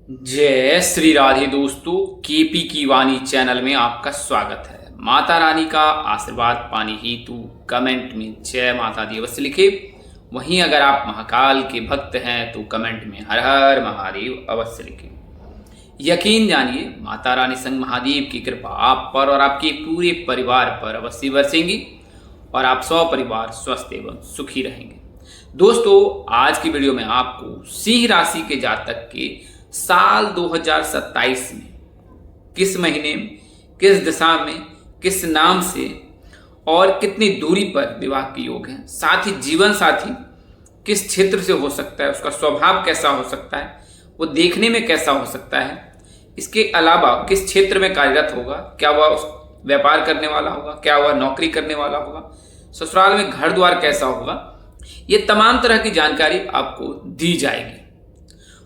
जय श्री राधे दोस्तों, केपी की वाणी चैनल में आपका स्वागत है। माता रानी का आशीर्वाद पाने हेतु कमेंट में जय माता दी अवश्य लिखे। वहीं अगर आप महाकाल के भक्त हैं तो कमेंट में हर हर महादेव अवश्य लिखे। यकीन जानिए माता रानी संग महादेव की कृपा आप पर और आपके पूरे परिवार पर अवश्य बरसेंगी और आप सौ परिवार स्वस्थ एवं सुखी रहेंगे। दोस्तों, आज की वीडियो में आपको सिंह राशि के जातक के साल 2027 में किस महीने में, किस दिशा में, किस नाम से और कितनी दूरी पर विवाह के योग हैं, साथ ही जीवन साथी किस क्षेत्र से हो सकता है, उसका स्वभाव कैसा हो सकता है, वो देखने में कैसा हो सकता है, इसके अलावा किस क्षेत्र में कार्यरत होगा, क्या वह व्यापार करने वाला होगा, क्या वह नौकरी करने वाला होगा, ससुराल में घर द्वार कैसा होगा, ये तमाम तरह की जानकारी आपको दी जाएगी।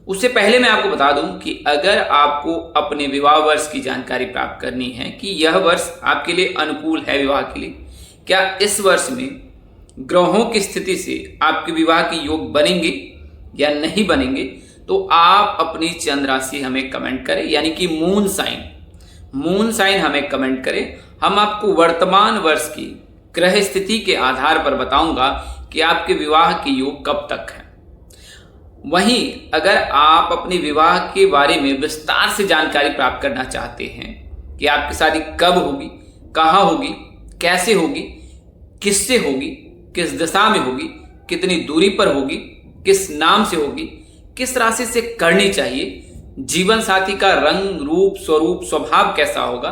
उससे पहले मैं आपको बता दूं कि अगर आपको अपने विवाह वर्ष की जानकारी प्राप्त करनी है कि यह वर्ष आपके लिए अनुकूल है विवाह के लिए, क्या इस वर्ष में ग्रहों की स्थिति से आपके विवाह के योग बनेंगे या नहीं बनेंगे, तो आप अपनी चंद्र राशि हमें कमेंट करें, यानी कि मून साइन हमें कमेंट करें। हम आपको वर्तमान वर्ष की ग्रह स्थिति के आधार पर बताऊंगा कि आपके विवाह के योग कब तक है। वहीं अगर आप अपने विवाह के बारे में विस्तार से जानकारी प्राप्त करना चाहते हैं कि आपकी शादी कब होगी, कहाँ होगी, कैसे होगी, किससे होगी, किस दिशा में होगी, कितनी दूरी पर होगी, किस नाम से होगी, किस राशि से करनी चाहिए, जीवन साथी का रंग रूप स्वरूप स्वभाव कैसा होगा,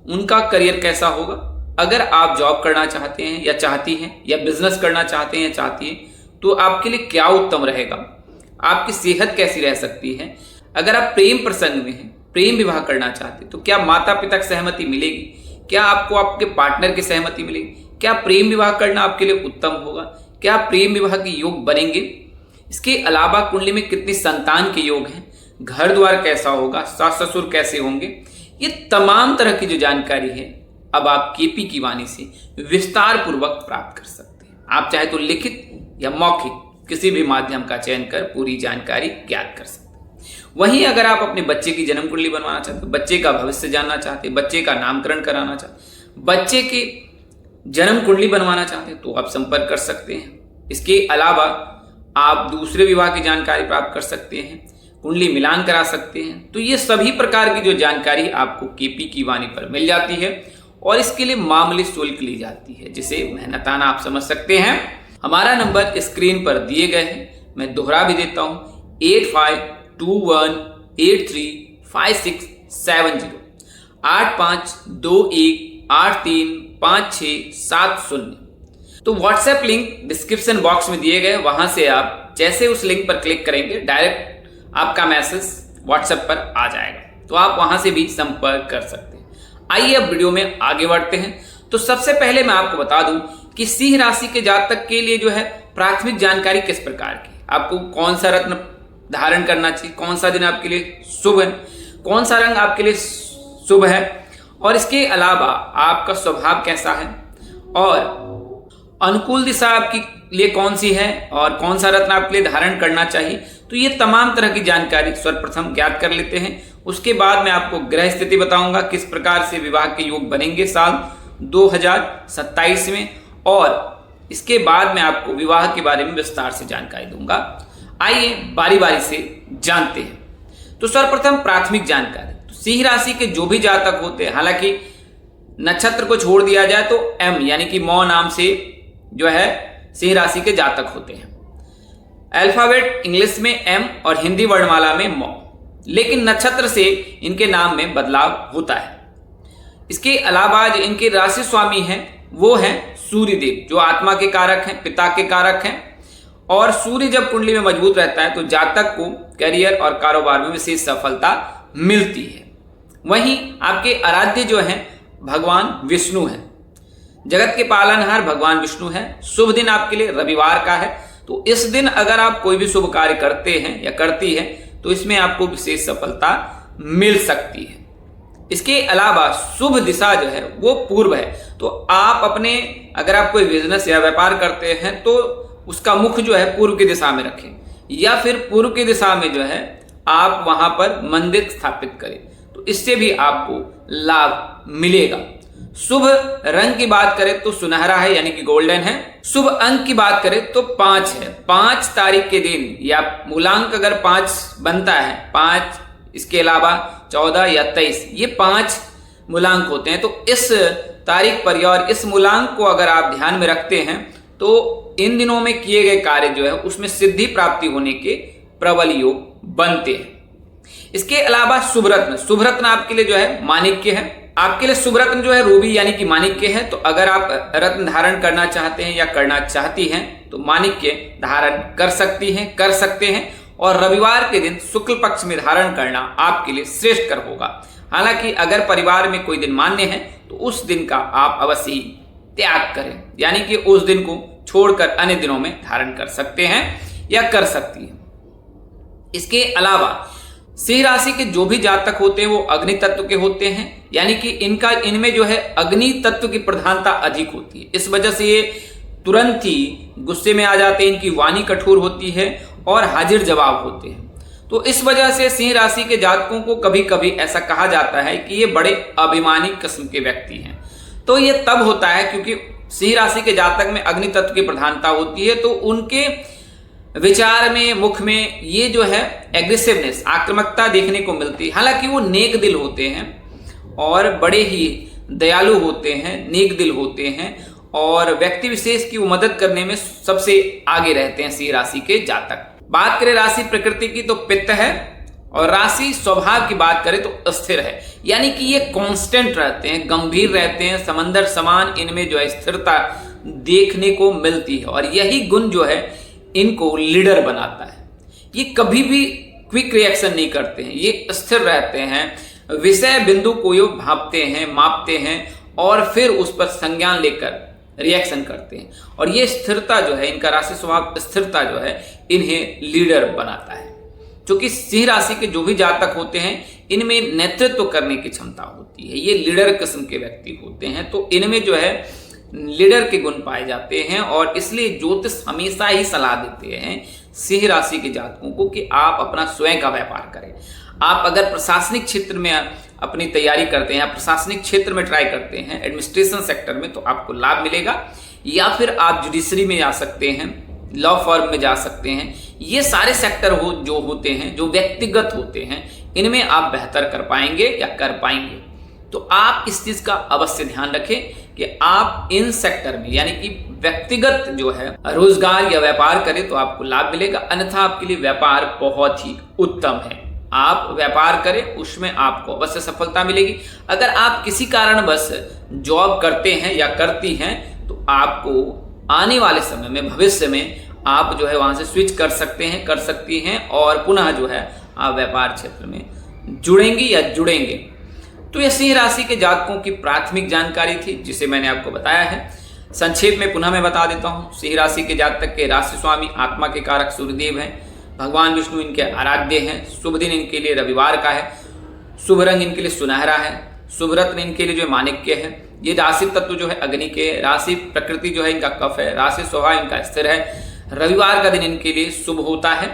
उनका करियर कैसा होगा, अगर आप जॉब करना चाहते हैं या चाहती हैं या बिजनेस करना चाहते हैं या चाहती हैं तो आपके लिए क्या उत्तम रहेगा, आपकी सेहत कैसी रह सकती है, अगर आप प्रेम प्रसंग में हैं, प्रेम विवाह करना चाहते हैं तो क्या माता पिता की सहमति मिलेगी, क्या आपको आपके पार्टनर की सहमति मिलेगी, क्या प्रेम विवाह करना आपके लिए उत्तम होगा, क्या प्रेम विवाह के योग बनेंगे। इसके अलावा कुंडली में कितनी संतान के योग हैं, घर द्वार कैसा होगा, सास ससुर कैसे होंगे, ये तमाम तरह की जो जानकारी है अब आप केपी की वाणी से विस्तार पूर्वक प्राप्त कर सकते हैं। आप चाहे तो लिखित या मौखिक किसी भी माध्यम का चयन कर पूरी जानकारी ज्ञात कर सकते हैं। वहीं अगर आप अपने बच्चे की जन्म कुंडली बनवाना चाहते हैं, बच्चे का भविष्य जानना चाहते हैं, बच्चे का नामकरण कराना चाहते हैं, बच्चे की जन्म कुंडली बनवाना चाहते हैं तो आप संपर्क कर सकते हैं। इसके अलावा आप दूसरे विवाह की जानकारी प्राप्त कर सकते हैं, कुंडली मिलान करा सकते हैं। तो ये सभी प्रकार की जो जानकारी आपको केपी की वाणी पर मिल जाती है और इसके लिए मामूली शुल्क ली जाती है, जिसे मेहनताना आप समझ सकते हैं। हमारा नंबर स्क्रीन पर दिए गए हैं, मैं दोहरा भी देता हूं 8521835670 8521835670। तो व्हाट्सएप लिंक डिस्क्रिप्शन बॉक्स में दिए गए, वहां से आप जैसे उस लिंक पर क्लिक करेंगे डायरेक्ट आपका मैसेज व्हाट्सएप पर आ जाएगा, तो आप वहां से भी संपर्क कर सकते हैं। आइए अब वीडियो में आगे बढ़ते हैं। तो सबसे पहले मैं आपको बता दूं कि सिंह राशि के जातक के लिए जो है प्राथमिक जानकारी किस प्रकार की, आपको कौन सा रत्न धारण करना चाहिए, कौन सा दिन आपके लिए शुभ है, कौन सा रंग आपके लिए शुभ है, और इसके अलावा आपका स्वभाव कैसा है और अनुकूल दिशा आपके लिए कौन सी है और कौन सा रत्न आपके लिए धारण करना चाहिए। तो ये तमाम तरह की जानकारी सर्वप्रथम ज्ञात कर लेते हैं। उसके बाद मैं आपको ग्रह स्थिति बताऊंगा किस प्रकार से विवाह के योग बनेंगे साल 2027 में, और इसके बाद मैं आपको विवाह के बारे में विस्तार से जानकारी दूंगा। आइए बारी बारी से जानते हैं। तो सर्वप्रथम प्राथमिक जानकारी, तो सिंह राशि के जो भी जातक होते हैं, हालांकि नक्षत्र को छोड़ दिया जाए तो एम यानी कि मौ नाम से जो है सिंह राशि के जातक होते हैं। अल्फाबेट इंग्लिश में एम और हिंदी वर्णमाला में मौ, लेकिन नक्षत्र से इनके नाम में बदलाव होता है। इसके अलावा जो इनके राशि स्वामी हैं वो हैं सूर्य देव, जो आत्मा के कारक हैं, पिता के कारक हैं। और सूर्य जब कुंडली में मजबूत रहता है तो जातक को करियर और कारोबार में विशेष सफलता मिलती है। वहीं आपके आराध्य जो हैं भगवान विष्णु हैं, जगत के पालनहार भगवान विष्णु हैं। शुभ दिन आपके लिए रविवार का है, तो इस दिन अगर आप कोई भी शुभ कार्य करते हैं या करती हैं तो इसमें आपको विशेष सफलता मिल सकती है। इसके अलावा शुभ दिशा जो है वो पूर्व है, तो आप अपने अगर आप कोई बिजनेस या व्यापार करते हैं तो उसका मुख जो है पूर्व की दिशा में रखें, या फिर पूर्व की दिशा में जो है आप वहां पर मंदिर स्थापित करें, तो इससे भी आपको लाभ मिलेगा। शुभ रंग की बात करें तो सुनहरा है, यानी कि गोल्डन है। शुभ अंक की बात करें तो 5 है। 5 तारीख के दिन या मूलांक अगर 5 बनता है, 5 इसके अलावा 14 या 23, ये 5 मूलांक होते हैं। तो इस तारीख पर और इस मूलांक को अगर आप ध्यान में रखते हैं तो इन दिनों में किए गए कार्य जो है उसमें सिद्धि प्राप्ति होने के प्रबल योग बनते हैं। इसके अलावा शुभ रत्न, शुभ रत्न आपके लिए जो है माणिक्य है। आपके लिए शुभ रत्न जो है रूबी यानी कि माणिक्य है। तो अगर आप रत्न धारण करना चाहते हैं या करना चाहती हैं तो माणिक्य धारण कर सकते हैं। और रविवार के दिन शुक्ल पक्ष में धारण करना आपके लिए श्रेष्ठकर होगा। हालांकि अगर परिवार में कोई दिन मान्य है तो उस दिन का आप अवश्य ही त्याग करें, यानी कि उस दिन को छोड़कर अन्य दिनों में धारण कर सकते हैं या कर सकती हैं। इसके अलावा सिंह राशि के जो भी जातक होते हैं वो अग्नि तत्व के होते हैं, यानी कि इनमें जो है अग्नि तत्व की प्रधानता अधिक होती है। इस वजह से ये तुरंत ही गुस्से में आ जाते हैं, इनकी वाणी कठोर होती है और हाजिर जवाब होते हैं। तो इस वजह से सिंह राशि के जातकों को कभी कभी ऐसा कहा जाता है कि ये बड़े अभिमानी किस्म के व्यक्ति हैं। तो ये तब होता है क्योंकि सिंह राशि के जातक में अग्नि तत्व की प्रधानता होती है, तो उनके विचार में, मुख में ये जो है एग्रेसिवनेस, आक्रामकता देखने को मिलती है। हालांकि वो नेक दिल होते हैं और बड़े ही दयालु होते हैं, नेक दिल होते हैं और व्यक्ति विशेष की वो मदद करने में सबसे आगे रहते हैं सिंह राशि के जातक। बात करें राशि प्रकृति की तो पित्त है, और राशि स्वभाव की बात करें तो स्थिर है, यानी कि ये कांस्टेंट रहते हैं, गंभीर रहते हैं, समंदर समान इनमें जो है स्थिरता देखने को मिलती है। और यही गुण जो है इनको लीडर बनाता है। ये कभी भी क्विक रिएक्शन नहीं करते हैं, ये स्थिर रहते हैं, विषय बिंदु को ये भापते हैं, मापते हैं और फिर उस पर संज्ञान लेकर रिएक्शन करते हैं। और ये स्थिरता जो है, इनका राशि स्वभाव स्थिरता जो है इन्हें लीडर बनाता है। क्योंकि सिंह राशि के जो भी जातक होते हैं इनमें नेतृत्व करने की क्षमता होती है, ये लीडर किस्म के व्यक्ति होते हैं। तो इनमें जो है लीडर के गुण पाए जाते हैं और इसलिए ज्योतिष हमेशा ही सलाह देते हैं सिंह राशि के जातकों को कि आप अपना स्वयं का व्यापार करें। आप अगर प्रशासनिक क्षेत्र में अपनी तैयारी करते हैं या प्रशासनिक क्षेत्र में ट्राई करते हैं, एडमिनिस्ट्रेशन सेक्टर में, तो आपको लाभ मिलेगा। या फिर आप जुडिशरी में जा सकते हैं, लॉ फर्म में जा सकते हैं। ये सारे सेक्टर जो होते हैं, जो व्यक्तिगत होते हैं, इनमें आप बेहतर कर पाएंगे या कर पाएंगे। तो आप इस चीज का अवश्य ध्यान रखें कि आप इन सेक्टर में, यानी कि व्यक्तिगत जो है रोजगार या व्यापार करें तो आपको लाभ मिलेगा, अन्यथा आपके लिए व्यापार बहुत ही उत्तम है। आप व्यापार करें, उसमें आपको अवश्य सफलता मिलेगी। अगर आप किसी कारणवश जॉब करते हैं या करती हैं तो आपको आने वाले समय में, भविष्य में आप जो है वहां से स्विच कर सकते हैं, कर सकती हैं और पुनः जो है आप व्यापार क्षेत्र में जुड़ेंगी या जुड़ेंगे। तो ये सिंह राशि के जातकों की प्राथमिक जानकारी थी जिसे मैंने आपको बताया है। संक्षेप में पुनः मैं बता देता हूँ, सिंह राशि के जातक के राशि स्वामी आत्मा के कारक सूर्यदेव हैं, भगवान विष्णु इनके आराध्य हैं, शुभ दिन इनके लिए रविवार का है, शुभ रंग इनके लिए सुनहरा है, शुभ रत्न इनके लिए जो माणिक्य है, ये राशि तत्व जो है अग्नि के, राशि प्रकृति जो है इनका कफ है, राशि स्वभाव इनका स्थिर है, रविवार का दिन इनके लिए शुभ होता है।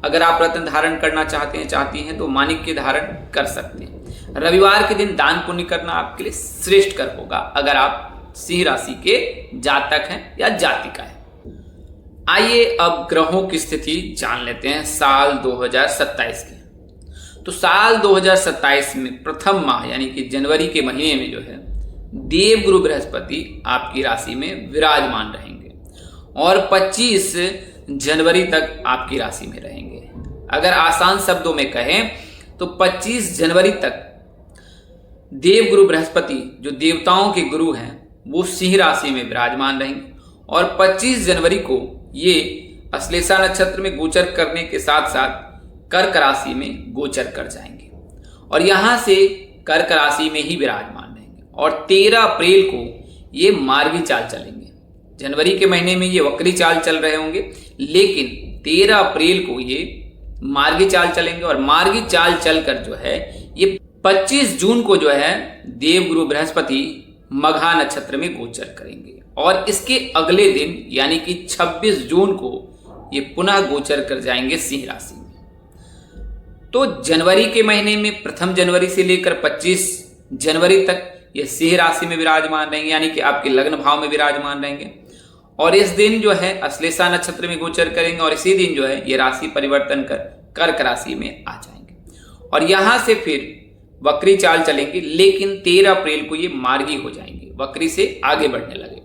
अगर आप रत्न धारण करना चाहती हैं तो माणिक्य धारण कर सकते हैं। रविवार के दिन दान पुण्य करना आपके लिए श्रेष्ठ कर होगा अगर आप सिंह राशि के जातक हैं या जातिका है। आइए अब ग्रहों की स्थिति जान लेते हैं साल 2027 की। तो साल 2027 में प्रथम माह यानी कि जनवरी के महीने में जो है देवगुरु बृहस्पति आपकी राशि में विराजमान रहेंगे और 25 जनवरी तक आपकी राशि में रहेंगे। अगर आसान शब्दों में कहें तो 25 जनवरी तक देवगुरु बृहस्पति जो देवताओं के गुरु हैं वो सिंह राशि में विराजमान रहेंगे और 25 जनवरी को ये अश्लेषा नक्षत्र में गोचर करने के साथ साथ कर्क राशि में गोचर कर जाएंगे और यहां से कर्क राशि में ही विराजमान रहेंगे और 13 अप्रैल को ये मार्गी चाल चलेंगे। जनवरी के महीने में ये वक्री चाल चल रहे होंगे, लेकिन 13 अप्रैल को ये मार्गी चाल चलेंगे और मार्गी चाल चलकर जो है ये 25 जून को जो है देवगुरु बृहस्पति मघा नक्षत्र में गोचर करेंगे और इसके अगले दिन यानी कि 26 जून को ये पुनः गोचर कर जाएंगे सिंह राशि में। तो जनवरी के महीने में 1 जनवरी से लेकर 25 जनवरी तक ये सिंह राशि में विराजमान रहेंगे, यानी कि आपके लग्न भाव में विराजमान रहेंगे। और इस दिन जो है अश्लेषा नक्षत्र में गोचर करेंगे और इसी दिन जो है ये राशि परिवर्तन कर कर्क राशि में आ जाएंगे और यहां से फिर वक्री चाल चलेंगे, लेकिन 13 अप्रैल को ये मार्गी हो जाएंगे, वक्री से आगे बढ़ने लगे।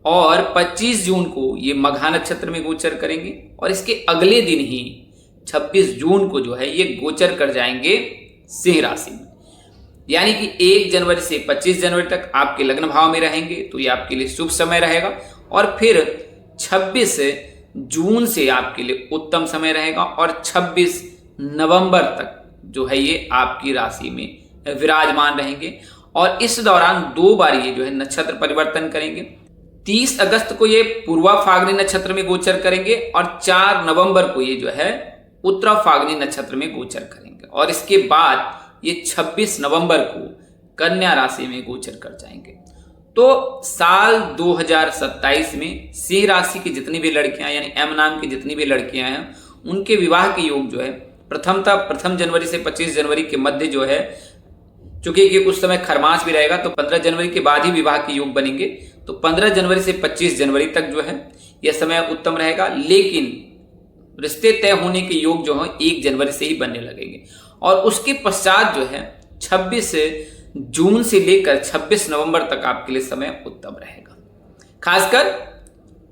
और 25 जून को ये मघा नक्षत्र में गोचर करेंगे और इसके अगले दिन ही 26 जून को जो है ये गोचर कर जाएंगे सिंह राशि में, यानी कि 1 जनवरी से 25 जनवरी तक आपके लग्न भाव में रहेंगे, तो ये आपके लिए शुभ समय रहेगा। और फिर 26 जून से आपके लिए उत्तम समय रहेगा और 26 नवंबर तक जो है ये आपकी राशि में विराजमान रहेंगे। और इस दौरान 2 बार ये जो है नक्षत्र परिवर्तन करेंगे। 30 अगस्त को ये पूर्वा फाल्गुनी नक्षत्र में गोचर करेंगे और 4 नवंबर को ये जो है उत्तरा फाल्गुनी नक्षत्र में गोचर करेंगे और इसके बाद ये 26 नवंबर को कन्या राशि में गोचर कर जाएंगे। तो साल 2027 में सिंह राशि की जितनी भी लड़कियां यानी एम नाम की जितनी भी लड़कियां हैं उनके विवाह के योग जो है प्रथमतः 1 जनवरी से 25 जनवरी के मध्य जो है, चूंकि कि उस समय खरमास भी रहेगा तो 15 जनवरी के बाद ही विवाह के योग बनेंगे, तो 15 जनवरी से 25 जनवरी तक जो है यह समय उत्तम रहेगा। लेकिन रिश्ते तय होने के योग जो है 1 जनवरी से ही बनने लगेंगे और उसके पश्चात जो है 26 जून से लेकर 26 नवंबर तक आपके लिए समय उत्तम रहेगा, खासकर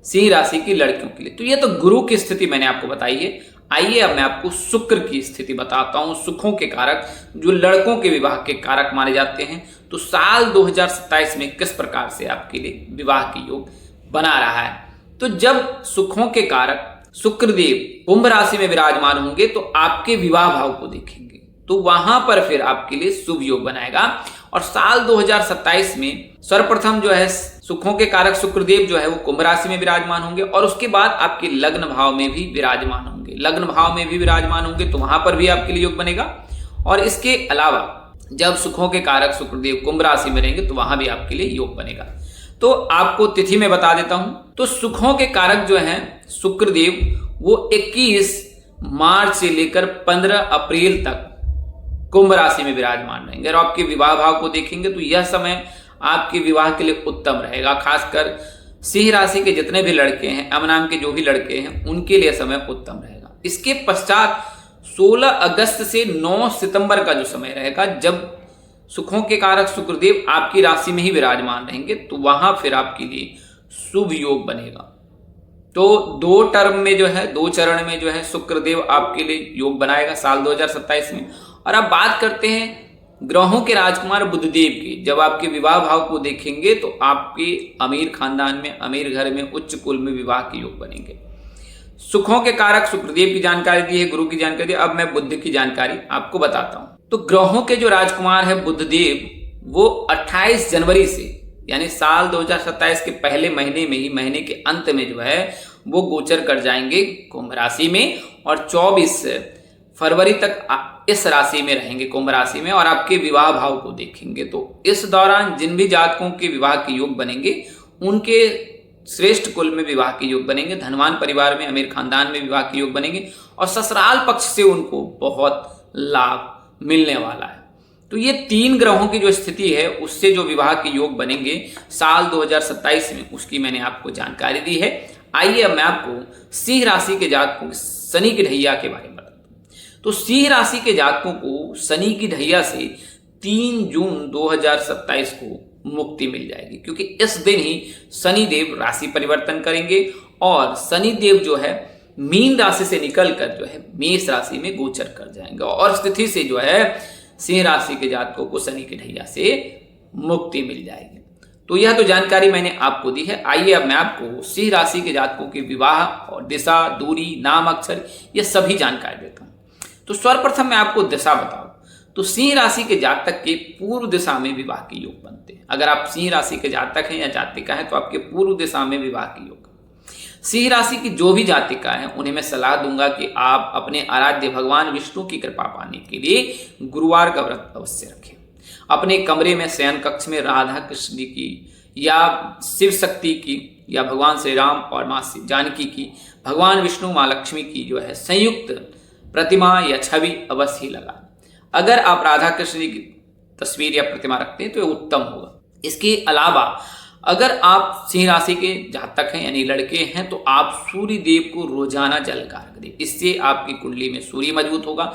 सिंह राशि की लड़कियों के लिए। तो ये तो गुरु की स्थिति मैंने आपको बताई है। आइए अब मैं आपको शुक्र की स्थिति बताता हूं, सुखों के कारक जो लड़कों के विवाह के कारक माने जाते हैं। तो साल 2027 में किस प्रकार से आपके लिए विवाह के योग बना रहा है। तो जब सुखों के कारक शुक्रदेव कुंभ राशि में विराजमान होंगे तो आपके विवाह भाव को देखेंगे, तो वहां पर फिर आपके लिए शुभ योग बनाएगा। और साल 2027 में सर्वप्रथम जो है सुखों के कारक शुक्रदेव जो है वो कुंभ राशि में विराजमान होंगे और उसके बाद आपके लग्न भाव में भी विराजमान होंगे। लग्न भाव में भी विराजमान होंगे तो वहां पर भी आपके लिए योग बनेगा। और इसके अलावा जब सुखों के कारक शुक्रदेव कुंभ राशि में रहेंगे तो वहां भी आपके लिए योग बनेगा। तो आपको तिथि में बता देता हूं। तो सुखों के कारक जो हैं शुक्रदेव वो 21 मार्च से लेकर 15 अप्रैल तक कुंभ राशि में विराजमान रहेंगे। और आपके विवाह भाव को देखेंगे तो यह समय आपके विवाह के लिए उत्तम रहेगा, खासकर सिंह राशि के जितने भी लड़के हैं, अम नाम के जो भी लड़के हैं उनके लिए समय उत्तम रहेगा। इसके पश्चात 16 अगस्त से 9 सितंबर का जो समय रहेगा जब सुखों के कारक शुक्रदेव आपकी राशि में ही विराजमान रहेंगे तो वहां फिर आपके लिए शुभ योग बनेगा। तो 2 टर्म में जो है 2 चरण में जो है शुक्रदेव आपके लिए योग बनाएगा साल 2027 में। और अब बात करते हैं ग्रहों के राजकुमार बुधदेव की। जब आपके विवाह भाव को देखेंगे तो आपके अमीर खानदान में, अमीर घर में, उच्च कुल में विवाह के योग बनेंगे। सुखों के कारक शुक्रदेव की जानकारी दी है, गुरु की जानकारी दी। अब मैं बुध की जानकारी आपको बताता हूं। तो ग्रहों के जो राजकुमार है बुधदेव वो 28 जनवरी से यानी साल 2027 के पहले महीने में ही, महीने के अंत में जो है वो गोचर कर जाएंगे कुंभ राशि में और 24 फरवरी तक इस राशि में रहेंगे, कुंभ राशि में। और आपके विवाह भाव को देखेंगे तो इस दौरान जिन भी जातकों के विवाह के योग बनेंगे उनके श्रेष्ठ कुल में विवाह के योग बनेंगे, धनवान परिवार में, अमीर खानदान में विवाह के योग बनेंगे और ससुराल पक्ष से उनको बहुत लाभ मिलने वाला है। तो ये 3 ग्रहों की जो स्थिति है उससे जो विवाह के योग बनेंगे साल 2027 में, उसकी मैंने आपको जानकारी दी है। आइए अब मैं आपको सिंह राशि के जातकों की शनि की ढैया के बारे में बताता हूं। तो सिंह राशि के जातकों को शनि की ढैया से 3 जून 2027 को मुक्ति मिल जाएगी, क्योंकि इस दिन ही शनि देव राशि परिवर्तन करेंगे और शनि देव जो है मीन राशि से निकलकर जो है मेष राशि में गोचर कर जाएंगे और स्थिति से जो है सिंह राशि के जातकों को शनि की ढैया से मुक्ति मिल जाएगी। तो यह तो जानकारी मैंने आपको दी है। आइए अब मैं आपको सिंह राशि के जातकों के विवाह और दिशा, दूरी, नाम, अक्षर ये सभी जानकारी देता हूं। तो सर्वप्रथम मैं आपको दिशा बताऊं तो सिंह राशि के जातक के पूर्व दिशा में विवाह के योग बनते हैं। अगर आप सिंह राशि के जातक हैं या जातिका हैं तो आपके पूर्व दिशा में विवाह के योग। सिंह राशि की जो भी जातिका है उन्हें मैं सलाह दूंगा कि आप अपने आराध्य भगवान विष्णु की कृपा पाने के लिए गुरुवार का व्रत अवश्य रखें। अपने कमरे में शयन कक्ष में राधा कृष्ण की या शिव शक्ति की या भगवान श्री राम और माँ जानकी की, भगवान विष्णु माँ लक्ष्मी की जो है संयुक्त प्रतिमा या छवि अवश्य ही लगाएं। अगर आप राधा कृष्ण जी की तस्वीर या प्रतिमा रखते हैं तो ये उत्तम होगा। इसके अलावा अगर आप सिंह राशि के जातक हैं यानी लड़के हैं तो आप सूर्य देव को रोजाना जल अर्घ्य दें। इससे आपकी कुंडली में सूर्य मजबूत होगा।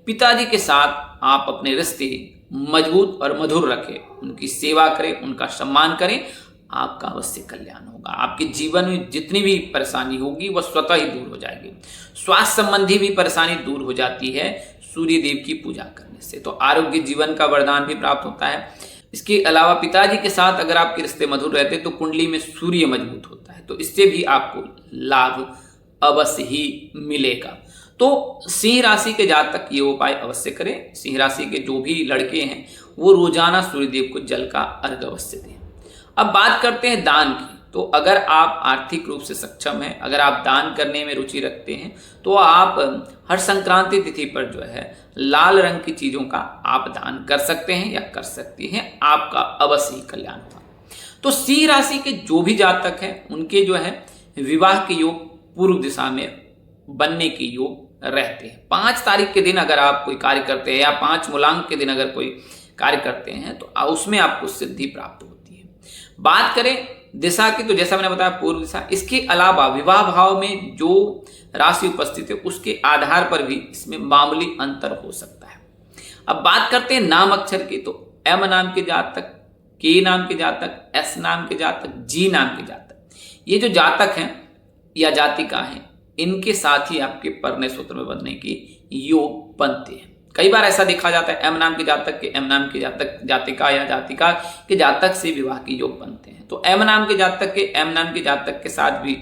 पिताजी के साथ आप अपने रिश्ते मजबूत और मधुर रखें, उनकी सेवा करें, उनका सम्मान करें, आपका अवश्य कल्याण होगा। आपके जीवन में जितनी भी परेशानी होगी वह स्वतः ही दूर हो जाएगी। स्वास्थ्य संबंधी भी परेशानी दूर हो जाती है सूर्य देव की पूजा करने से। तो आरोग्य जीवन का वरदान भी प्राप्त होता है। इसके अलावा पिताजी के साथ अगर आपके रिश्ते मधुर रहते तो कुंडली में सूर्य मजबूत होता है, तो इससे भी आपको लाभ अवश्य ही मिलेगा। तो सिंह राशि के जातक ये उपाय अवश्य करें। सिंह राशि के जो भी लड़के हैं वो रोजाना सूर्यदेव को जल का अर्घ्य अवश्य दें। अब बात करते हैं दान की। तो अगर आप आर्थिक रूप से सक्षम हैं, अगर आप दान करने में रुचि रखते हैं तो आप हर संक्रांति तिथि पर जो है लाल रंग की चीजों का आप दान कर सकते हैं या कर सकती हैं, आपका अवश्य ही कल्याण होगा। तो सिंह राशि के जो भी जातक हैं उनके जो है विवाह के योग पूर्व दिशा में बनने के योग रहते हैं। 5 तारीख के दिन अगर आप कोई कार्य करते हैं या 5 मूलांक के दिन अगर कोई कार्य करते हैं तो उसमें आपको सिद्धि प्राप्त होती है। बात करें दिशा की तो जैसा मैंने बताया पूर्व दिशा। इसके अलावा विवाह भाव में जो राशि उपस्थित है उसके आधार पर भी इसमें मामूली अंतर हो सकता है। अब बात करते हैं नाम अक्षर की। तो एम नाम के जातक, के नाम के जातक, एस नाम के जातक, जी नाम के जातक, ये जो जातक हैं या जातिका हैं इनके साथ ही आपके परिणय सूत्र में बनने के योग बनते हैं। कई बार ऐसा देखा जाता है एम नाम के जातक के एम नाम के जातक, जातिका या जातिका के जातक से विवाह के योग बनते हैं। तो एम नाम के जातक के एम नाम के जातक के साथ भी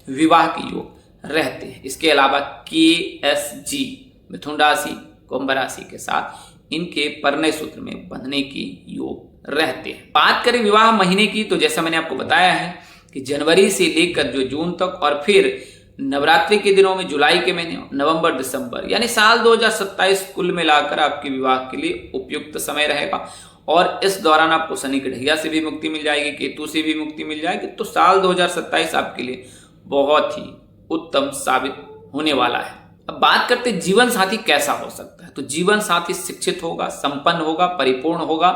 विवाह के योग रहते हैं। इसके अलावा के, एस, जी मिथुन राशि, कुंभ राशि के साथ इनके परिणय सूत्र में बंधने के योग रहते हैं। बात करें विवाह महीने की तो जैसा मैंने आपको बताया है कि जनवरी से लेकर जो जून तक और फिर नवरात्रि के दिनों में जुलाई के महीने, नवंबर, दिसंबर, यानी साल 2027 कुल मिलाकर आपके विवाह के लिए उपयुक्त समय रहेगा। और इस दौरान आपको शनि की ढैया से भी मुक्ति मिल जाएगी, केतु से भी मुक्ति मिल जाएगी। तो साल 2027 आपके लिए बहुत ही उत्तम साबित होने वाला है। अब बात करते हैं जीवन साथी कैसा हो सकता है। तो जीवन साथी शिक्षित होगा, संपन्न होगा, परिपूर्ण होगा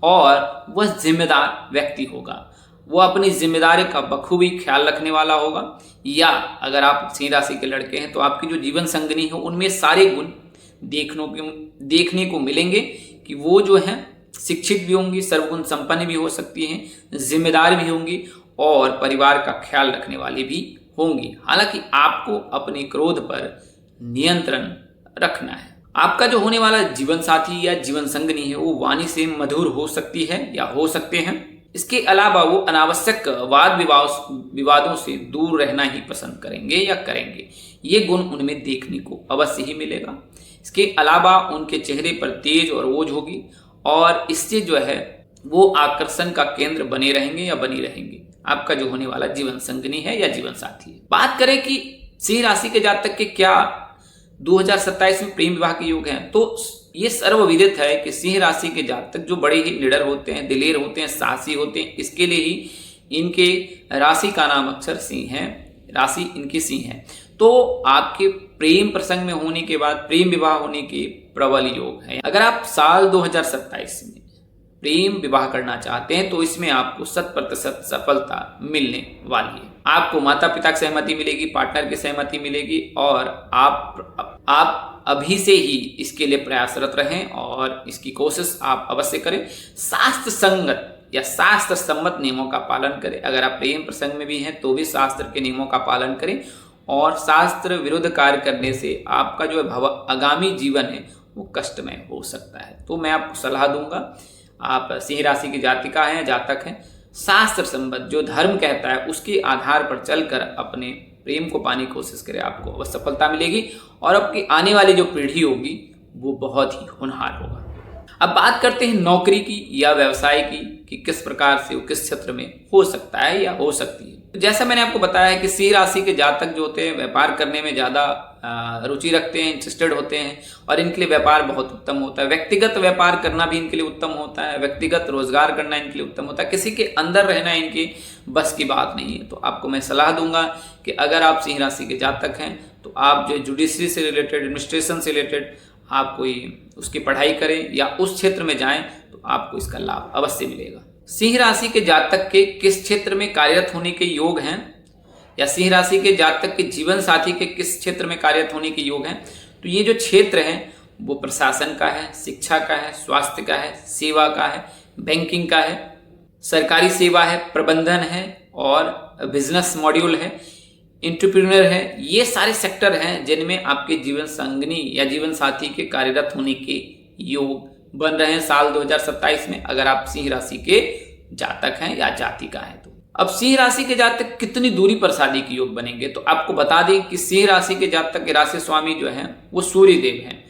और वह जिम्मेदार व्यक्ति होगा। वो अपनी जिम्मेदारी का बखूबी ख्याल रखने वाला होगा। या अगर आप सिंह राशि के लड़के हैं तो आपकी जो जीवन संगनी है उनमें सारे गुण देखने को मिलेंगे कि वो जो है शिक्षित भी होंगी, सर्वगुण संपन्न भी हो सकती हैं, जिम्मेदार भी होंगी और परिवार का ख्याल रखने वाली भी होंगी। हालांकि आपको अपने क्रोध पर नियंत्रण रखना है। आपका जो होने वाला जीवन साथी या जीवन संगनी है वो वाणी से मधुर हो सकती है या हो सकते हैं। इसके अलावा वो अनावश्यक वाद विवादों से दूर रहना ही पसंद करेंगे या करेंगे। ये गुण उनमें देखने को अवश्य ही मिलेगा। इसके अलावा उनके चेहरे पर तेज और ओज होगी और इससे जो है वो आकर्षण का केंद्र बने रहेंगे या बनी रहेंगे आपका जो होने वाला जीवन संगनी है या जीवन साथी है। बात करें कि सिंह राशि के जातक के क्या 2027 में प्रेम विवाह के योग हैं, तो ये सर्वविदित है कि सिंह राशि के जातक जो बड़े ही निडर होते हैं, दिलेर होते हैं, साहसी होते हैं। इसके लिए ही इनके राशि का नाम अक्षर सिंह है, राशि इनकी सिंह है। तो आपके प्रेम प्रसंग में होने के बाद प्रेम विवाह होने के प्रबल योग है। अगर आप साल 2027 में प्रेम विवाह करना चाहते हैं तो इसमें आपको 100% सफलता मिलने वाली है। आपको माता पिता की सहमति मिलेगी, पार्टनर की सहमति मिलेगी और आप अभी से ही इसके लिए प्रयासरत रहें और इसकी कोशिश आप अवश्य करें। शास्त्र संगत या शास्त्र सम्मत नियमों का पालन करें। अगर आप प्रेम प्रसंग में भी हैं तो भी शास्त्र के नियमों का पालन करें और शास्त्र विरुद्ध कार्य करने से आपका जो है आगामी जीवन है वो कष्टमय हो सकता है। तो मैं आपको सलाह दूंगा, आप सिंह राशि की जातिका हैं, जातक हैं, शास्त्र संबद्ध जो धर्म कहता है उसके आधार पर चलकर अपने प्रेम को पाने की कोशिश करें, आपको अवश्य सफलता मिलेगी और आपकी आने वाली जो पीढ़ी होगी वो बहुत ही होनहार होगा। अब बात करते हैं नौकरी की या व्यवसाय की कि किस प्रकार से वो किस क्षेत्र में हो सकता है या हो सकती है। तो जैसा मैंने आपको बताया है कि सिंह राशि के जातक जो होते हैं व्यापार करने में ज़्यादा रुचि रखते हैं, इंटरेस्टेड होते हैं और इनके लिए व्यापार बहुत उत्तम होता है। व्यक्तिगत व्यापार करना भी इनके लिए उत्तम होता है, व्यक्तिगत रोजगार करना इनके लिए उत्तम होता है। किसी के अंदर रहना इनकी बस की बात नहीं है। तो आपको मैं सलाह दूंगा कि अगर आप सिंह राशि के जातक हैं तो आप जो जुडिशरी से रिलेटेड, एडमिनिस्ट्रेशन से रिलेटेड आप कोई उसकी पढ़ाई करें या उस क्षेत्र में जाएं तो आपको इसका लाभ अवश्य मिलेगा। सिंह राशि के जातक के किस क्षेत्र में कार्यरत होने के योग हैं, या सिंह राशि के जातक के जीवन साथी के किस क्षेत्र में कार्यरत होने के योग हैं, तो ये जो क्षेत्र हैं वो प्रशासन का है, शिक्षा का है, स्वास्थ्य का है, सेवा का है, बैंकिंग का है, सरकारी सेवा है, प्रबंधन है और बिजनेस मॉड्यूल है, एंटरप्रेन्योर है। ये सारे सेक्टर हैं जिनमें आपके जीवन संगनी या जीवन साथी के कार्यरत होने के योग बन रहे हैं साल 2027 में, अगर आप सिंह राशि के जातक हैं या जातिका हैं तो। अब सिंह राशि के जातक कितनी दूरी पर शादी के योग बनेंगे, तो आपको बता दें कि सिंह राशि के जातक के राशि स्वामी जो हैं वो सूर्य देव हैं,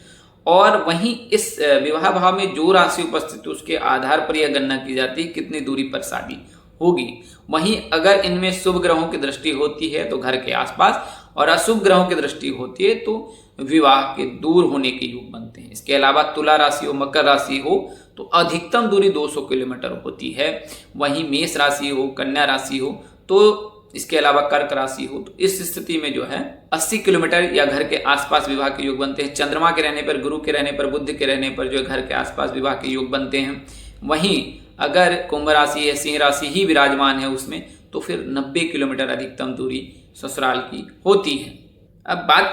और वहीं इस विवाह भाव में जो राशि उपस्थित है उसके आधार पर यह गणना की जाती है कितनी दूरी पर शादी होगी। वहीं अगर इनमें शुभ ग्रहों की दृष्टि होती है तो घर के आसपास, और अशुभ ग्रहों की दृष्टि होती है तो विवाह के दूर होने के योग बनते हैं। इसके अलावा तुला राशि हो, मकर राशि हो तो अधिकतम दूरी 200 किलोमीटर होती है। वहीं मेष राशि हो, कन्या राशि हो तो इसके अलावा कर्क राशि हो तो इस स्थिति में जो है 80 किलोमीटर या घर के आसपास विवाह के योग बनते हैं। चंद्रमा के रहने पर, गुरु के रहने पर, बुध के रहने पर जो है घर के आसपास विवाह के योग बनते हैं। वहीं अगर कुंभ राशि या सिंह राशि ही विराजमान है उसमें तो फिर 90 किलोमीटर अधिकतम दूरी ससुराल की होती है। अब बात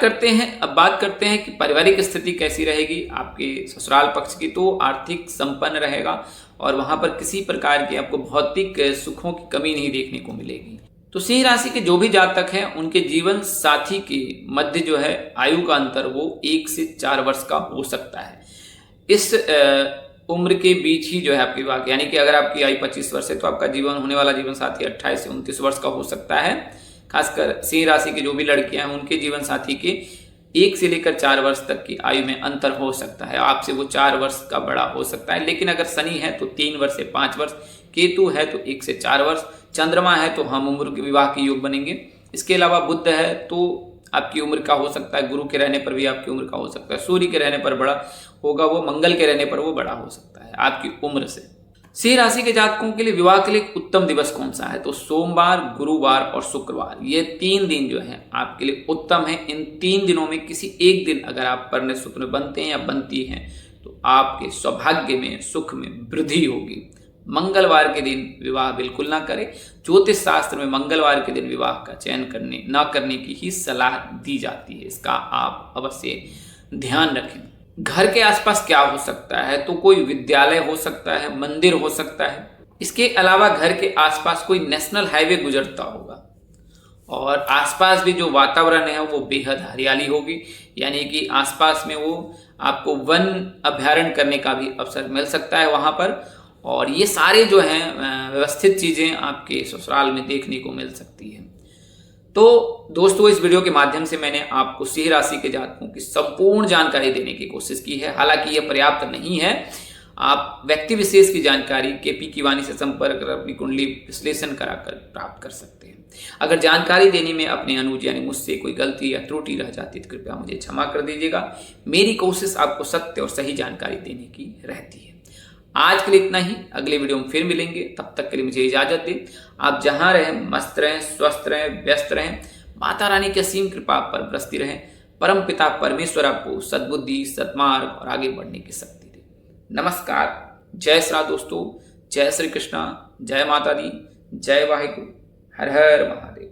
करते हैं कि पारिवारिक स्थिति कैसी रहेगी आपके ससुराल पक्ष की। तो आर्थिक संपन्न रहेगा और वहां पर किसी प्रकार की आपको भौतिक सुखों की कमी नहीं देखने को मिलेगी। तो सिंह राशि के जो भी जातक हैं उनके जीवन साथी के मध्य जो है आयु का अंतर वो 1 से 4 वर्ष का हो सकता है। इस उम्र के बीच ही जो है आपकी विवाह, यानी कि अगर आपकी आयु 25 वर्ष है तो आपका जीवन होने वाला जीवन साथी 28 से 29 वर्ष का हो सकता है। खासकर सिंह राशि के जो भी लड़कियां हैं उनके जीवन साथी के 1 से लेकर 4 वर्ष तक की आयु में अंतर हो सकता है, आपसे वो 4 वर्ष का बड़ा हो सकता है। लेकिन अगर शनि है तो 3 वर्ष से 5 वर्ष, केतु है तो 1 से 4 वर्ष, चंद्रमा है तो हम उम्र के विवाह के योग बनेंगे। इसके अलावा बुध है तो आपकी उम्र का हो सकता है, गुरु के रहने पर भी आपकी उम्र का हो सकता है, सूर्य के रहने पर बड़ा होगा वो, मंगल के रहने पर वो बड़ा हो सकता है आपकी उम्र से। सिंह राशि के जातकों के लिए विवाह के लिए उत्तम दिवस कौन सा है, तो सोमवार, गुरुवार और शुक्रवार, ये 3 दिन जो है आपके लिए उत्तम है। इन 3 दिनों में किसी एक दिन अगर आप पर सूत्र बनते हैं या बनती हैं तो आपके सौभाग्य में, सुख में वृद्धि होगी। मंगलवार के दिन विवाह बिल्कुल ना करें। ज्योतिष शास्त्र में मंगलवार के दिन विवाह का चयन ना करने की ही सलाह दी जाती है, इसका आप अवश्य ध्यान रखें। घर के आसपास क्या हो सकता है, तो कोई विद्यालय हो सकता है, मंदिर हो सकता है। इसके अलावा घर के आसपास कोई नेशनल हाईवे गुजरता होगा और आसपास भी जो वातावरण है वो बेहद हरियाली होगी, यानी कि आसपास में वो आपको वन अभ्यारण्य करने का भी अवसर मिल सकता है वहाँ पर। और ये सारे जो हैं व्यवस्थित चीज़ें आपके ससुराल में देखने को मिल सकती है। तो दोस्तों, इस वीडियो के माध्यम से मैंने आपको सिंह राशि के जातकों की संपूर्ण जानकारी देने की कोशिश की है। हालांकि यह पर्याप्त नहीं है, आप व्यक्ति विशेष की जानकारी केपी कीवानी से संपर्क कर अपनी कुंडली विश्लेषण कराकर प्राप्त कर सकते हैं। अगर जानकारी देने में अपने अनुज यानी मुझसे कोई गलती या त्रुटि रह जाती तो कृपया मुझे क्षमा कर दीजिएगा। मेरी कोशिश आपको सत्य और सही जानकारी देने की रहती है। आज के लिए इतना ही, अगले वीडियो में फिर मिलेंगे। तब तक के लिए मुझे इजाजत दें। आप जहां रहें मस्त रहें, स्वस्थ रहें, व्यस्त रहें। माता रानी की असीम कृपा आप पर बरसती रहे। परम पिता परमेश्वर आपको सद्बुद्धि, सद्मार्ग और आगे बढ़ने की शक्ति दे। नमस्कार, जय श्री राम दोस्तों, जय श्री कृष्णा, जय माता दी, जय वाहिगुरु, हर हर महादेव।